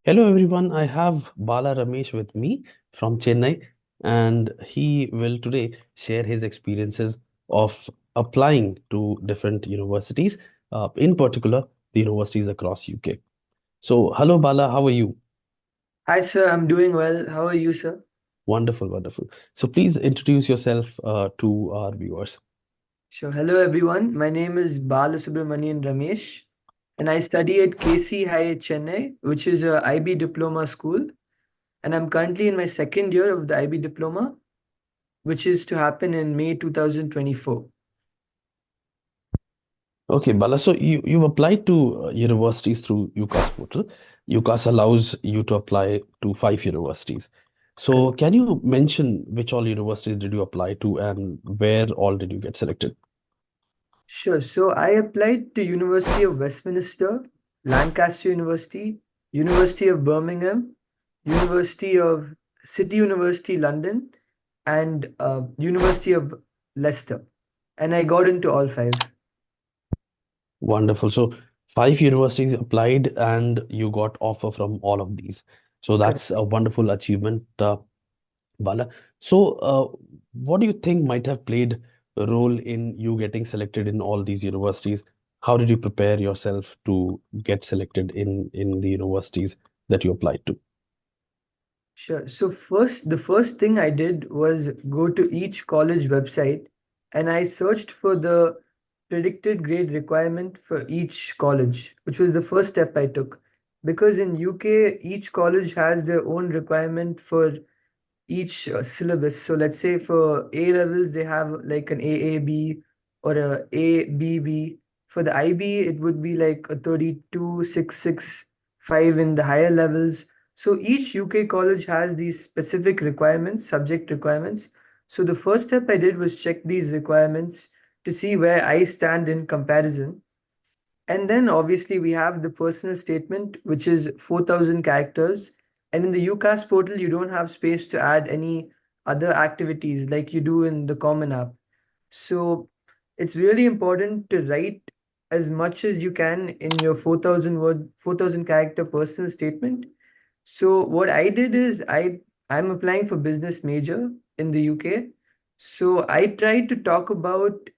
Hello everyone, I have Bala Ramesh with me from Chennai, and he will today share his experiences of applying to different universities, in particular the universities across UK. So, hello Bala, how are you? Hi, sir. I'm doing well. How are you, sir? Wonderful, wonderful. So, please introduce yourself to our viewers. Sure. Hello, everyone. My name is Bala Subramanyam Ramesh, and I study at KC High, Chennai, which is a IB diploma school. And I'm currently in my second year of the IB diploma, which is to happen in May 2024. Okay, Bala, so you've applied to universities through UCAS portal. UCAS allows you to apply to 5 universities. So Correct. can you mention which all universities did you apply to and where all did you get selected? Sure. So I applied to University of Westminster, Lancaster University, University of Birmingham, University of City University London, and University of Leicester. And I got into all five. Wonderful. So 5 universities applied and you got offer from all of these. So Correct. that's a wonderful achievement, Bala. So what do you think might have played a role in you getting selected in all these universities? How did you prepare yourself to get selected in the universities that you applied to? Sure. So the first thing I did was go to each college website and I searched for the predicted grade requirement for each college, which was the first step I took. Because in UK, each college has their own requirement for each syllabus. So let's say for A levels, they have like an AAB or a ABB. For the IB, it would be like a 32,665 in the higher levels. So each UK college has these specific requirements, subject requirements. So the first step I did was check these requirements to see where I stand in comparison. And then obviously we have the personal statement, which is 4,000 characters. And in the UCAS portal, you don't have space to add any other activities like you do in the Common App. So it's really important to write as much as you can in your 4,000 character personal statement. So what I did is I'm applying for business major in the UK. So I tried to talk about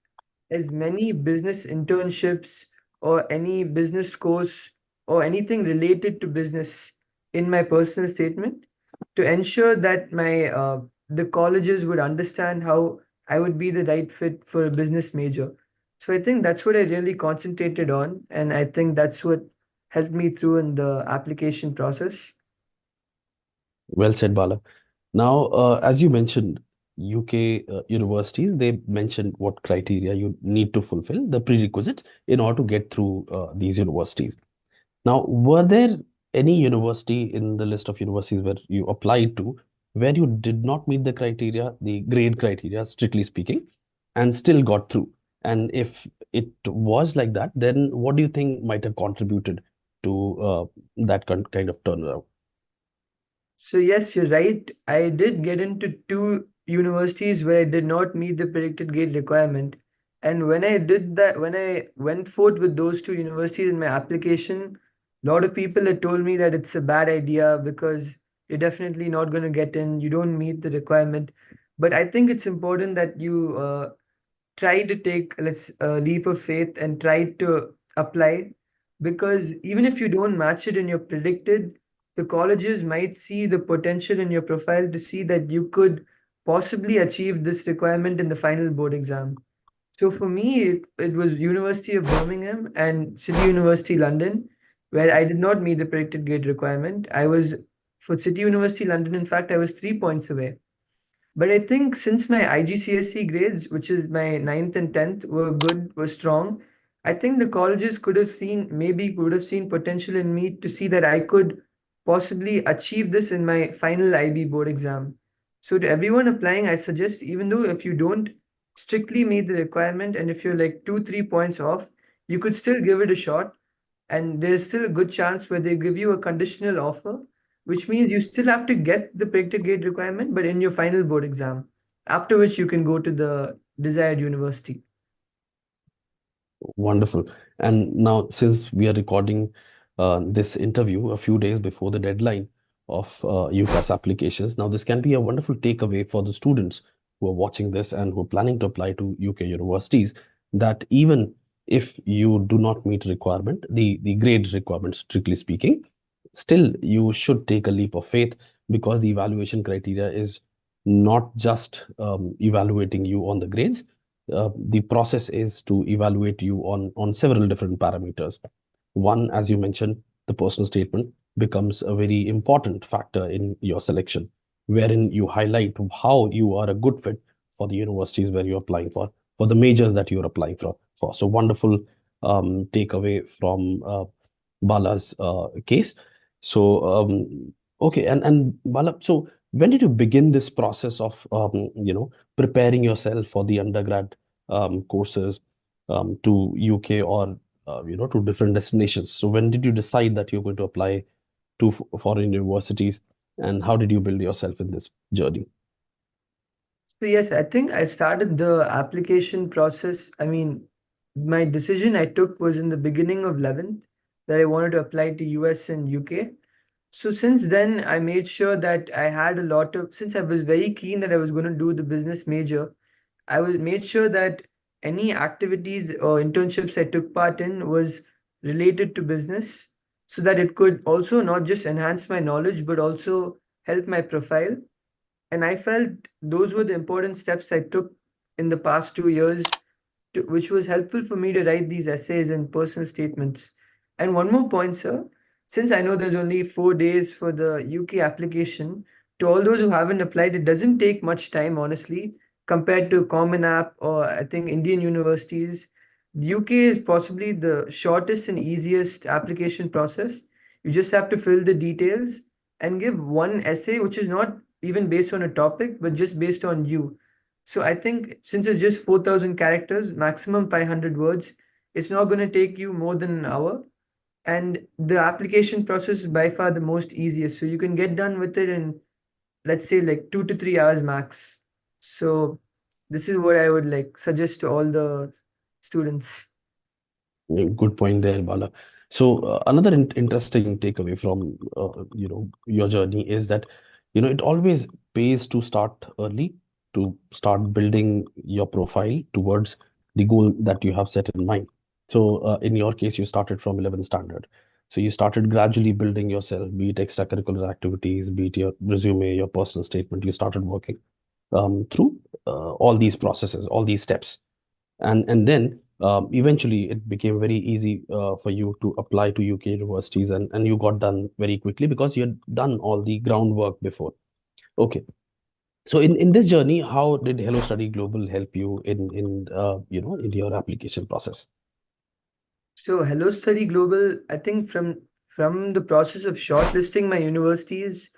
as many business internships or any business course or anything related to business in my personal statement to ensure that my the colleges would understand how I would be the right fit for a business major. So I think that's what I really concentrated on, and I think that's what helped me through in the application process. Well said, Bala. Now, as you mentioned, UK universities, they mentioned what criteria you need to fulfill, the prerequisites, in order to get through these universities. Now, were there any university in the list of universities where you applied to where you did not meet the criteria, the grade criteria, strictly speaking, and still got through? And if it was like that, then what do you think might have contributed to that kind of turnaround? So yes, you're right. I did get into two universities where I did not meet the predicted grade requirement. And when I did that, when I went forth with those two universities in my application, a lot of people had told me that it's a bad idea because you're definitely not going to get in. You don't meet the requirement. But I think it's important that you try to take let's a leap of faith and try to apply, because even if you don't match it in your predicted, the colleges might see the potential in your profile to see that you could possibly achieve this requirement in the final board exam. So for me, it was University of Birmingham and City University London, where I did not meet the predicted grade requirement. I was for City University London, in fact, I was 3 points away. But I think since my IGCSE grades, which is my ninth and 10th, were good, were strong, I think the colleges could have seen, maybe could have seen potential in me to see that I could possibly achieve this in my final IB board exam. So to everyone applying, I suggest, even though if you don't strictly meet the requirement and if you're like 2, 3 points off, you could still give it a shot. And there's still a good chance where they give you a conditional offer, which means you still have to get the predicted grade requirement, but in your final board exam, after which you can go to the desired university. Wonderful. And now, since we are recording this interview a few days before the deadline of UCAS applications. Now, this can be a wonderful takeaway for the students who are watching this and who are planning to apply to UK universities, that even if you do not meet requirement, the grade requirement, strictly speaking, still you should take a leap of faith, because the evaluation criteria is not just evaluating you on the grades. The process is to evaluate you on several different parameters. One, as you mentioned, the personal statement becomes a very important factor in your selection, wherein you highlight how you are a good fit for the universities where you're applying for the majors that you're applying for. So wonderful takeaway from Bala's case. So okay, and Bala, so when did you begin this process of preparing yourself for the undergrad courses to UK, or to different destinations? So when did you decide that you're going to apply to foreign universities, and how did you build yourself in this journey? So yes, I think I started the application process. I mean, my decision I took was in the beginning of 11th that I wanted to apply to US and UK. So since then, I made sure that I had a lot of, since I was very keen that I was going to do the business major, I was made sure that any activities or internships I took part in was related to business, so that it could also not just enhance my knowledge but also help my profile. And I felt those were the important steps I took in the past 2 years, which was helpful for me to write these essays and personal statements. And one more point, sir. Since I know there's only 4 days for the UK application, to all those who haven't applied, it doesn't take much time, honestly, compared to Common App or I think Indian universities. The UK is possibly the shortest and easiest application process. You just have to fill the details and give one essay, which is not even based on a topic, but just based on you. So I think since it's just 4,000 characters, maximum 500 words, it's not going to take you more than an hour. And the application process is by far the most easiest. So you can get done with it in, let's say, like 2 to 3 hours max. So this is what I would like suggest to all the students. Yeah, good point there, Bala. So another interesting takeaway from your journey is that it always pays to start early, to start building your profile towards the goal that you have set in mind. So in your case, you started from 11th standard. So you started gradually building yourself, be it extracurricular activities, be it your resume, your personal statement. You started working through all these processes, all these steps, and then eventually it became very easy for you to apply to UK universities, and you got done very quickly because you had done all the groundwork before. Okay, so in this journey, how did Hello Study Global help you in your application process? So Hello Study Global, I think from the process of shortlisting my universities,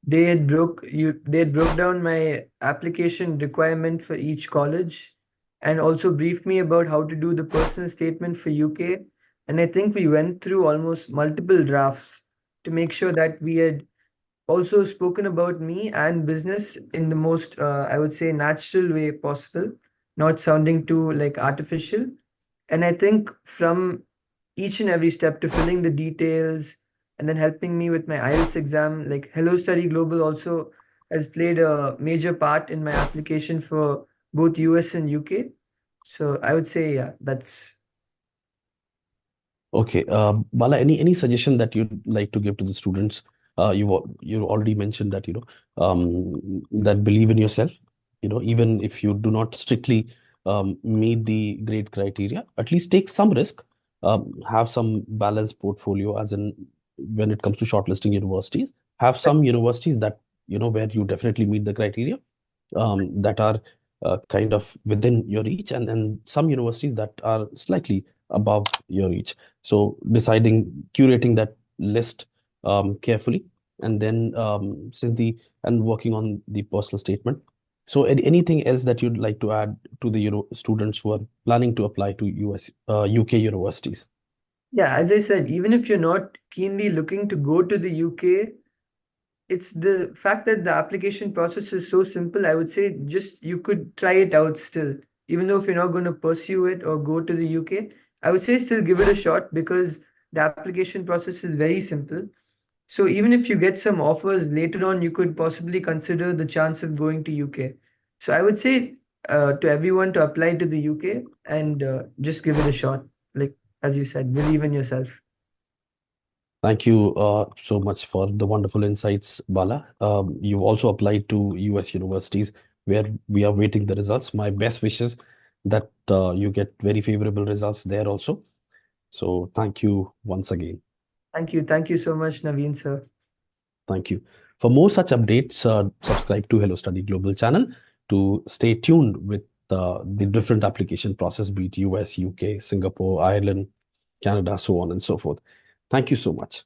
they had broke down my application requirement for each college and also briefed me about how to do the personal statement for UK. And I think we went through almost multiple drafts to make sure that we had also spoken about me and business in the most I would say natural way possible, not sounding too like artificial. And I think from each and every step to filling the details and then helping me with my IELTS exam, like Hello Study Global also has played a major part in my application for both US and UK. So I would say, yeah, that's. Okay, Bala, any suggestion that you'd like to give to the students? You already mentioned that that believe in yourself. Even if you do not strictly meet the grade criteria, at least take some risk. Have some balanced portfolio, as in when it comes to shortlisting universities. Have some universities that where you definitely meet the criteria, that are kind of within your reach, and then some universities that are slightly above your reach. So curating that list carefully, and then and working on the personal statement. So anything else that you'd like to add to the students who are planning to apply to UK universities? Yeah, as I said, even if you're not keenly looking to go to the UK, it's the fact that the application process is so simple. I would say just you could try it out still. Even though if you're not going to pursue it or go to the UK, I would say still give it a shot because the application process is very simple. So even if you get some offers later on, you could possibly consider the chance of going to UK. So I would say to everyone to apply to the UK and just give it a shot. Like as you said, believe in yourself. Thank you so much for the wonderful insights, Bala. You've also applied to US universities where we are waiting the results. My best wishes that you get very favorable results there also. So thank you once again. Thank you. Thank you so much, Naveen sir. Thank you. For more such updates, subscribe to Hello Study Global channel to stay tuned with the different application process, be it US, UK, Singapore, Ireland, Canada, so on and so forth. Thank you so much.